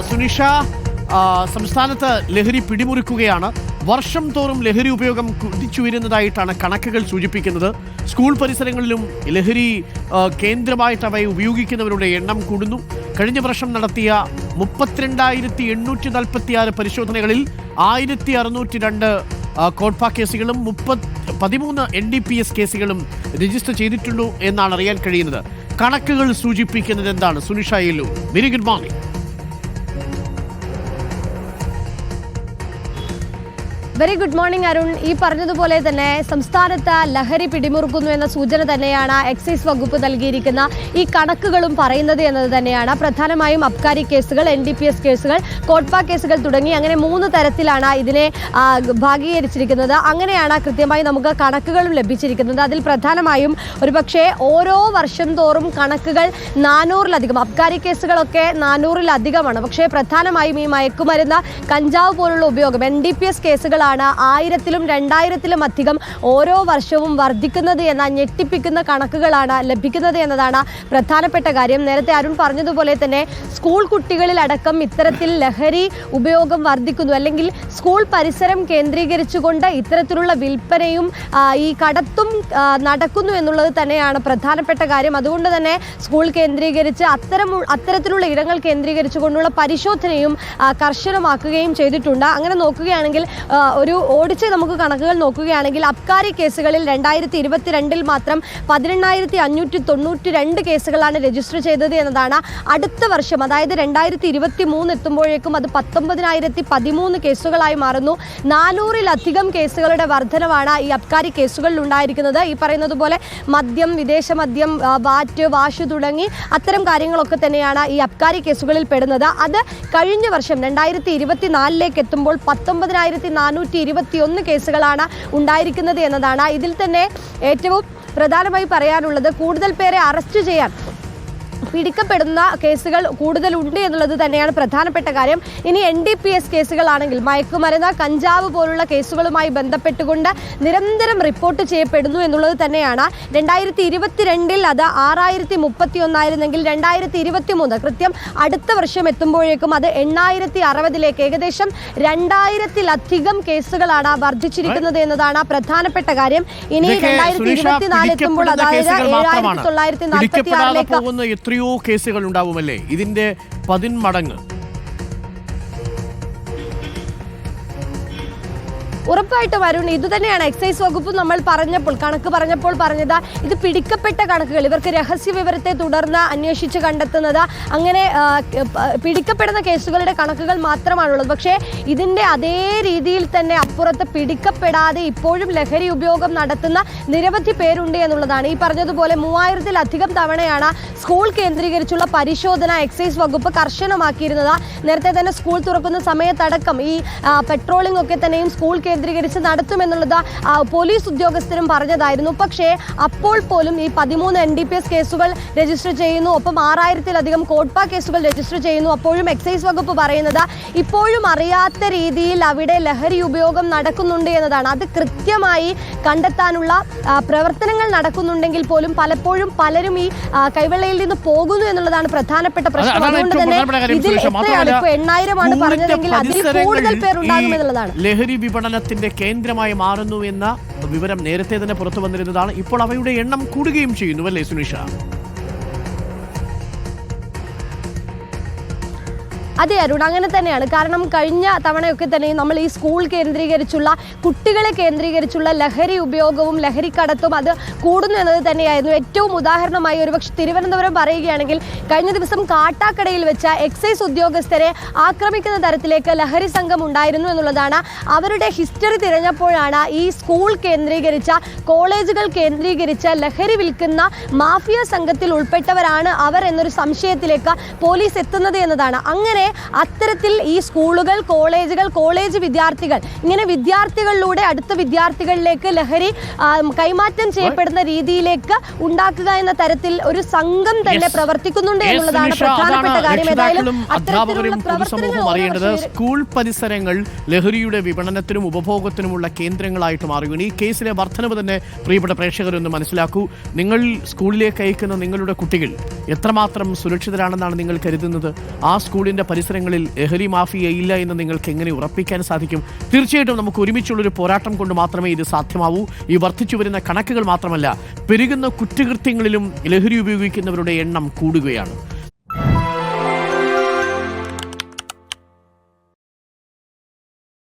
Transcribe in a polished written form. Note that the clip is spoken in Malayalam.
സുനിഷ, സംസ്ഥാനത്ത് ലഹരി പിടിമുറുക്കുകയാണ്. വർഷം തോറും ലഹരി ഉപയോഗം കുതിച്ചുയരുന്നതായിട്ടാണ് കണക്കുകൾ സൂചിപ്പിക്കുന്നത്. സ്കൂൾ പരിസരങ്ങളിലും ലഹരി കേന്ദ്രമായിട്ട് അവയെ ഉപയോഗിക്കുന്നവരുടെ എണ്ണം കൂടുന്നു. കഴിഞ്ഞ വർഷം നടത്തിയ 32,846 പരിശോധനകളിൽ 1,602 കോട്ട്പ കേസുകളും 13 NDPS കേസുകളും രജിസ്റ്റർ ചെയ്തിട്ടുണ്ടോ എന്നാണ് അറിയാൻ കഴിയുന്നത്. കണക്കുകൾ സൂചിപ്പിക്കുന്നത് എന്താണ്? സുനിഷ യെല്ലു, very good morning. Very good morning Arun. ഈ പറഞ്ഞതുപോലെ തന്നെ സംസ്ഥാനത്ത് ലഹരി പിടിമുറുക്കുന്നു എന്ന സൂചന തന്നെയാണ് എക്സൈസ് വകുപ്പ് നൽകിയിരിക്കുന്ന ഈ കണക്കുകളും പറയുന്നത് എന്നത് തന്നെയാണ്. പ്രധാനമായും അബ്കാരി കേസുകൾ, NDPS കേസുകൾ, കോട്ട്പ കേസുകൾ തുടങ്ങി അങ്ങനെ 3 തരത്തിലാണ് ഇതിനെ ഭാഗീകരിച്ചിരിക്കുന്നത്. അങ്ങനെയാണ് കൃത്യമായി നമുക്ക് കണക്കുകളും ലഭിച്ചിരിക്കുന്നത്. അതിൽ പ്രധാനമായും ഒരുപക്ഷെ ഓരോ വർഷം തോറും കണക്കുകൾ 400-ലധികം, അബ്കാരി കേസുകളൊക്കെ 400-ലധികമാണ്. പക്ഷേ പ്രധാനമായും ഈ മയക്കുമരുന്ന്, കഞ്ചാവ് പോലുള്ള ഉപയോഗം, NDPS കേസുകളാണ് 1000-ലും 2000-ലും അധികം ഓരോ വർഷവും വർദ്ധിക്കുന്നത് എന്ന ഞെട്ടിപ്പിക്കുന്ന കണക്കുകളാണ് ലഭിക്കുന്നത് എന്നതാണ് പ്രധാനപ്പെട്ട കാര്യം. നേരത്തെ അരുൺ പറഞ്ഞതുപോലെ തന്നെ സ്കൂൾ കുട്ടികളിലടക്കം ഇത്തരത്തിൽ ലഹരി ഉപയോഗം വർദ്ധിക്കുന്നു, അല്ലെങ്കിൽ സ്കൂൾ പരിസരം കേന്ദ്രീകരിച്ചുകൊണ്ട് ഇത്തരത്തിലുള്ള വിൽപ്പനയും ഈ കടത്തും നടക്കുന്നു എന്നുള്ളത് തന്നെയാണ് പ്രധാനപ്പെട്ട കാര്യം. അതുകൊണ്ട് തന്നെ സ്കൂൾ കേന്ദ്രീകരിച്ച് അത്തരത്തിലുള്ള ഇടങ്ങൾ കേന്ദ്രീകരിച്ചുകൊണ്ടുള്ള പരിശോധനയും കർശനമാക്കുകയും ചെയ്തിട്ടുണ്ട്. അങ്ങനെ നോക്കുകയാണെങ്കിൽ ഒരു ഓടിച്ച് നമുക്ക് കണക്കുകൾ നോക്കുകയാണെങ്കിൽ അബ്കാരി കേസുകളിൽ 2022-ൽ മാത്രം 18,592 കേസുകളാണ് രജിസ്റ്റർ ചെയ്തത് എന്നതാണ്. അടുത്ത വർഷം, അതായത് 2023 എത്തുമ്പോഴേക്കും അത് 19,013 കേസുകളായി മാറുന്നു. 400-ലധികം കേസുകളുടെ വർധനവാണ് ഈ അബ്കാരി കേസുകളിൽ ഉണ്ടായിരിക്കുന്നത്. ഈ പറയുന്നത് പോലെ മദ്യം, വിദേശ മദ്യം, വാറ്റ്, വാഷ് തുടങ്ങി അത്തരം കാര്യങ്ങളൊക്കെ തന്നെയാണ് ഈ അബ്കാരി കേസുകളിൽ പെടുന്നത്. അത് കഴിഞ്ഞ വർഷം 2024-ലേക്ക് എത്തുമ്പോൾ 19,421 കേസുകളാണ് ഉണ്ടായിരിക്കുന്നത് എന്നതാണ്. ഇതിൽ തന്നെ ഏറ്റവും പ്രധാനമായി പറയാനുള്ളത് കൂടുതൽ പേരെ അറസ്റ്റ് ചെയ്യാൻ, പിടിക്കപ്പെടുന്ന കേസുകൾ കൂടുതലുണ്ട് എന്നുള്ളത് തന്നെയാണ് പ്രധാനപ്പെട്ട കാര്യം. ഇനി NDPS കേസുകളാണെങ്കിൽ മയക്കുമരുന്ന്, കഞ്ചാവ് പോലുള്ള കേസുകളുമായി ബന്ധപ്പെട്ടുകൊണ്ട് നിരന്തരം റിപ്പോർട്ട് ചെയ്യപ്പെടുന്നു എന്നുള്ളത് തന്നെയാണ്. 2022-ൽ അത് 6,031 ആയിരുന്നെങ്കിൽ 2023 കൃത്യം അടുത്ത വർഷം എത്തുമ്പോഴേക്കും അത് 8,060-ലേക്ക്, ഏകദേശം 2,000-ലധികം കേസുകളാണ് വർദ്ധിച്ചിരിക്കുന്നത് എന്നതാണ് പ്രധാനപ്പെട്ട കാര്യം. ഇനി 2024 എത്തുമ്പോൾ അതായത് 7,946-ലേക്ക് എത്രയോ കേസുകൾ ഉണ്ടാവുമല്ലേ? ഇതിന്റെ 10 മടങ്ങ് ഉറപ്പായിട്ടും അരുൺ. ഇതുതന്നെയാണ് എക്സൈസ് വകുപ്പ് നമ്മൾ കണക്ക് പറഞ്ഞപ്പോൾ പറഞ്ഞത്. ഇത് പിടിക്കപ്പെട്ട കണക്കുകൾ, ഇവർക്ക് രഹസ്യ വിവരത്തെ തുടർന്ന് അന്വേഷിച്ച് കണ്ടെത്തുന്നത്, അങ്ങനെ പിടിക്കപ്പെടുന്ന കേസുകളുടെ കണക്കുകൾ മാത്രമാണുള്ളത്. പക്ഷേ ഇതിൻ്റെ അതേ രീതിയിൽ തന്നെ അപ്പുറത്ത് പിടിക്കപ്പെടാതെ ഇപ്പോഴും ലഹരി ഉപയോഗം നടത്തുന്ന നിരവധി പേരുണ്ട് എന്നുള്ളതാണ്. ഈ പറഞ്ഞതുപോലെ 3000-ലധികം തവണയാണ് സ്കൂൾ കേന്ദ്രീകരിച്ചുള്ള പരിശോധന എക്സൈസ് വകുപ്പ് കർശനമാക്കിയിരുന്നത്. നേരത്തെ തന്നെ സ്കൂൾ തുറക്കുന്ന സമയത്തടക്കം ഈ പെട്രോളിംഗ് ഒക്കെ തന്നെയും സ്കൂൾ കേന്ദ്രീകരിച്ച് നടത്തുമെന്നുള്ളത് പോലീസ് ഉദ്യോഗസ്ഥരും പറഞ്ഞതായിരുന്നു. പക്ഷേ അപ്പോൾ പോലും ഈ 13 NDPS കേസുകൾ രജിസ്റ്റർ ചെയ്യുന്നു, ഒപ്പം 6000-ലധികം കോട്ട്പ കേസുകൾ രജിസ്റ്റർ ചെയ്യുന്നു. അപ്പോഴും എക്സൈസ് വകുപ്പ് പറയുന്നത് ഇപ്പോഴും അറിയാത്ത രീതിയിൽ അവിടെ ലഹരി ഉപയോഗം നടക്കുന്നുണ്ട് എന്നതാണ്. അത് കൃത്യമായി കണ്ടെത്താനുള്ള പ്രവർത്തനങ്ങൾ നടക്കുന്നുണ്ടെങ്കിൽ പോലും പലപ്പോഴും പലരും ഈ കൈവെള്ളയിൽ നിന്ന് പോകുന്നു എന്നുള്ളതാണ് പ്രധാനപ്പെട്ട പ്രശ്നം. അതുകൊണ്ട് തന്നെ ഇതിൽ എത്രയാണ്, ഇപ്പോൾ 8,000-ആണ് പറഞ്ഞതെങ്കിൽ അതിൽ കൂടുതൽ പേർ ഉണ്ടാകുമെന്നുള്ളതാണ്. ലഹരി വിപണനത്തിന്റെ കേന്ദ്രമായി മാറുന്നു എന്ന വിവരം നേരത്തെ തന്നെ പുറത്തു വന്നിരുന്നതാണ്. ഇപ്പോൾ അവയുടെ എണ്ണം കൂടുകയും ചെയ്യുന്നു അല്ലേ സുനിഷ? അതെ അരുൺ, അങ്ങനെ തന്നെയാണ്. കാരണം കഴിഞ്ഞ തവണയൊക്കെ തന്നെ നമ്മൾ ഈ സ്കൂൾ കേന്ദ്രീകരിച്ചുള്ള, കുട്ടികളെ കേന്ദ്രീകരിച്ചുള്ള ലഹരി ഉപയോഗവും ലഹരിക്കടത്തും അത് കൂടുന്നു എന്നത് തന്നെയായിരുന്നു. ഏറ്റവും ഉദാഹരണമായി ഒരുപക്ഷെ തിരുവനന്തപുരം പറയുകയാണെങ്കിൽ കഴിഞ്ഞ ദിവസം കാട്ടാക്കടയിൽ വെച്ച എക്സൈസ് ഉദ്യോഗസ്ഥരെ ആക്രമിക്കുന്ന തരത്തിലേക്ക് ലഹരി സംഘം ഉണ്ടായിരുന്നു എന്നുള്ളതാണ്. അവരുടെ ഹിസ്റ്ററി തിരഞ്ഞപ്പോഴാണ് ഈ സ്കൂൾ കേന്ദ്രീകരിച്ച, കോളേജുകൾ കേന്ദ്രീകരിച്ച ലഹരി വിൽക്കുന്ന മാഫിയ സംഘത്തിൽ ഉൾപ്പെട്ടവരാണ് അവർ എന്നൊരു സംശയത്തിലേക്ക് പോലീസ് എത്തുന്നത് എന്നതാണ്. അങ്ങനെ അത്തരത്തിൽ ഈ സ്കൂളുകൾ, കോളേജുകൾ, കോളേജ് വിദ്യാർത്ഥികൾ, ഇങ്ങനെ വിദ്യാർത്ഥികളിലൂടെ അടുത്ത വിദ്യാർത്ഥികളിലേക്ക് ലഹരി കൈമാറ്റം ചെയ്യപ്പെടുന്ന രീതിയിലേക്ക് ഉണ്ടാക്കുക എന്ന തരത്തിൽ ഒരു സംഘം തന്നെ പ്രവർത്തിക്കുന്നുണ്ട് എന്നുള്ളതാണ് പ്രധാനപ്പെട്ട കാര്യം. ഏതായാലും പൊതുസമൂഹം അറിയേണ്ടത് സ്കൂൾ പരിസരങ്ങൾ ലഹരിയുടെ വിപണനത്തിനും ഉപഭോഗത്തിനുമുള്ള കേന്ദ്രങ്ങളായിട്ട് മാറുകയാണ്. ഈ കേസിലെ വർധനവ് തന്നെ പ്രിയപ്പെട്ട പ്രേക്ഷകരൊന്ന് മനസ്സിലാക്കൂ. നിങ്ങൾ സ്കൂളിലേക്ക് അയക്കുന്ന നിങ്ങളുടെ കുട്ടികൾ എത്രമാത്രം സുരക്ഷിതരാണെന്നാണ് നിങ്ങൾ കരുതുന്നത്? ആ സ്കൂളിന്റെ പരിസരങ്ങളിൽ ലഹരി മാഫിയ ഇല്ല എന്ന് നിങ്ങൾക്ക് എങ്ങനെ ഉറപ്പിക്കാൻ സാധിക്കും? തീർച്ചയായിട്ടും നമുക്ക് ഒരുമിച്ചുള്ളൊരു പോരാട്ടം കൊണ്ട് മാത്രമേ ഇത് സാധ്യമാവൂ. ഈ വർദ്ധിച്ചു വരുന്ന കണക്കുകൾ മാത്രമല്ല, പെരുകുന്ന കുറ്റകൃത്യങ്ങളിലും ലഹരി ഉപയോഗിക്കുന്നവരുടെ എണ്ണം കൂടുകയാണ്.